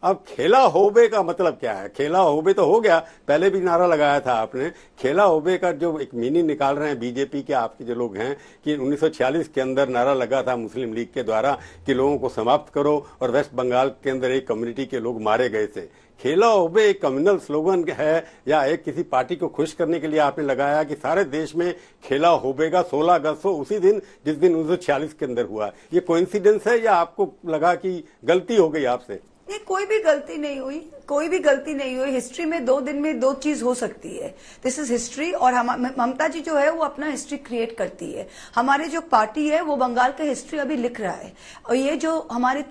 अब खेला होबे का मतलब क्या है? खेला होबे तो हो गया, पहले भी नारा लगाया था आपने। खेला होबे का जो एक मीनिंग निकाल रहे हैं बीजेपी के आपके जो लोग हैं कि 1946 के अंदर नारा लगा था मुस्लिम लीग के द्वारा कि लोगों को समाप्त करो, और वेस्ट बंगाल के अंदर एक कम्युनिटी के लोग मारे गए थे। खेला होबे एक कम्युनल स्लोगन है या एक किसी पार्टी को खुश करने के लिए आपने लगाया कि सारे देश में खेला होबेगा 16 अगस्त को, उसी दिन जिस दिन 1946 के अंदर हुआ? ये कोइंसिडेंस है या आपको लगा कि गलती हो गई आपसे? ये कोई भी गलती नहीं हुई, कोई भी गलती नहीं हुई। हिस्ट्री में 2 दिन में 2 चीज हो सकती है। दिस इज हिस्ट्री, और ममता जी जो है वो अपना हिस्ट्री क्रिएट करती है। हमारे जो पार्टी है वो बंगाल का हिस्ट्री अभी लिख रहा है, और ये जो हमारे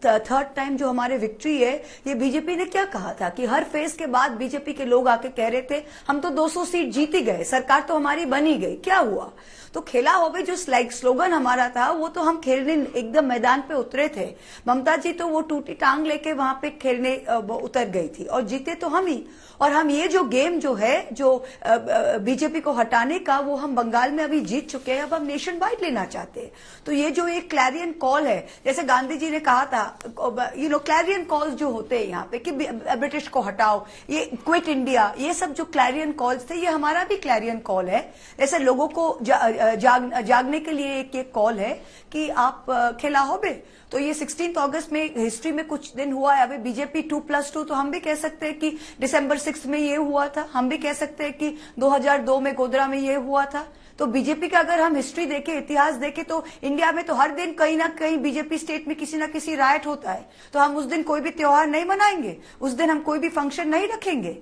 थर्ड टाइम जो हमारे विक्ट्री है, ये बीजेपी ने क्या कहा था कि हर फेज के बाद बीजेपी के लोग आके कह रहे थे हम तो 200 सीट जीत ही गए, सरकार तो हमारी बनी गई, क्या हुआ? तो खेला होबे जो स्लोगन हमारा था वो तो हम खेलने एकदम मैदान पे उतरे थे। ममता जी तो वो टूटी टांग लेके वहां पे खेलने उतर गई थी, और जीते तो हम ही। और हम ये जो गेम जो है जो बीजेपी को हटाने का, वो हम बंगाल में अभी जीत चुके हैं, अब हम नेशन वाइड लेना चाहते हैं। तो ये जो एक क्लैरियन कॉल है, जैसे गांधी जी ने कहा था, क्लैरियन कॉल्स जो होते हैं यहाँ पे कि ब्रिटिश को हटाओ, ये क्विट इंडिया, ये सब जो क्लैरियन कॉल्स थे, ये हमारा भी क्लैरियन कॉल है। जैसे लोगों को जागने के लिए एक कॉल है कि आप खेला होबे। तो ये 16 अगस्त में हिस्ट्री में कुछ दिन हुआ है। अभी बीजेपी 2+2, तो हम भी कह सकते हैं कि दिसंबर 6 में ये हुआ था। हम भी कह सकते हैं कि 2002 में गोधरा में ये हुआ था। तो बीजेपी का अगर हम हिस्ट्री देखें, इतिहास देखें, तो इंडिया में तो हर दिन कहीं ना कहीं बीजेपी स्टेट में किसी ना किसी राइट होता है। तो हम उस दिन कोई भी त्योहार नहीं मनाएंगे, उस दिन हम कोई भी फंक्शन नहीं रखेंगे।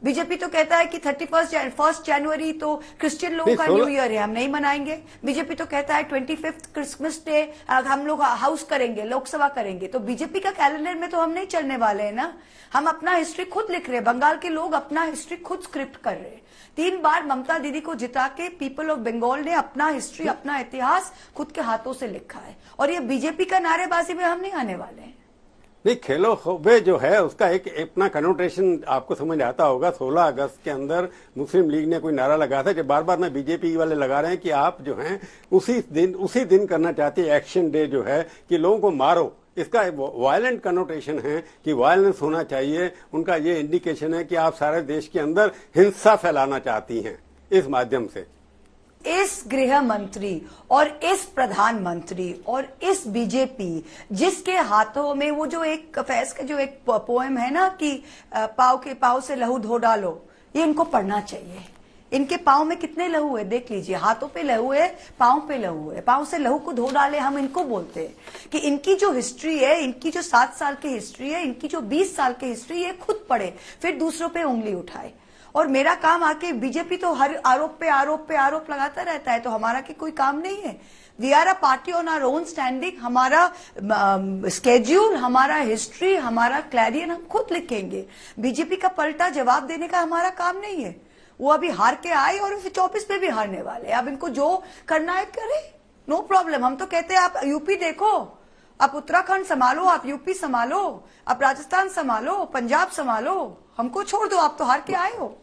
बीजेपी तो कहता है कि 1 जनवरी तो क्रिश्चियन लोगों का न्यू ईयर है, हम नहीं मनाएंगे। बीजेपी तो कहता है 25 क्रिसमस डे हम लोग हाउस करेंगे, लोकसभा करेंगे। तो बीजेपी का कैलेंडर में तो हम नहीं चलने वाले हैं ना। हम अपना हिस्ट्री खुद लिख रहे हैं, बंगाल के लोग अपना हिस्ट्री खुद स्क्रिप्ट कर रहे हैं। 3 बार ममता दीदी को जिता के पीपल ऑफ बंगाल ने अपना हिस्ट्री, अपना इतिहास खुद के हाथों से लिखा है, और ये बीजेपी का नारेबाजी में हम नहीं आने वाले हैं। नहीं, खेलो होबे जो है उसका एक अपना कनोटेशन आपको समझ आता होगा। 16 अगस्त के अंदर मुस्लिम लीग ने कोई नारा लगाया था, जो बार बार ना बीजेपी वाले लगा रहे हैं कि आप जो हैं उसी दिन करना चाहते हैं एक्शन डे जो है कि लोगों को मारो। इसका वायलेंट कनोटेशन है कि वायलेंस होना चाहिए। उनका ये इंडिकेशन है कि आप सारे देश के अंदर हिंसा फैलाना चाहती हैं इस माध्यम से। इस गृह मंत्री और इस प्रधानमंत्री और इस बीजेपी जिसके हाथों में वो जो एक फैज का जो एक पोएम है ना कि पाव से लहू धो डालो, ये इनको पढ़ना चाहिए। इनके पाँव में कितने लहू है देख लीजिए, हाथों पे लहू है, पाँव पे लहू है। पाँव से लहू को धो डाले, हम इनको बोलते हैं कि इनकी जो हिस्ट्री है, इनकी जो 7 साल की हिस्ट्री है, इनकी जो 20 साल की हिस्ट्री, ये खुद पढ़े फिर दूसरों पे उंगली उठाए। और मेरा काम आके, बीजेपी तो हर आरोप पे आरोप लगाता रहता है, तो हमारा की कोई काम नहीं है। We are a party on our own standing. हमारा स्केड्यूल, हमारा हिस्ट्री, हमारा क्लैरियन हम खुद लिखेंगे। बीजेपी का पलटा जवाब देने का हमारा काम नहीं है। वो अभी हार के आए और 24 पे भी हारने वाले। अब इनको जो करना है करे, नो प्रॉब्लम। हम तो कहते हैं आप यूपी देखो, आप उत्तराखंड संभालो, आप यूपी संभालो, आप राजस्थान संभालो, पंजाब संभालो, हमको छोड़ दो, आप तो हार के आए हो।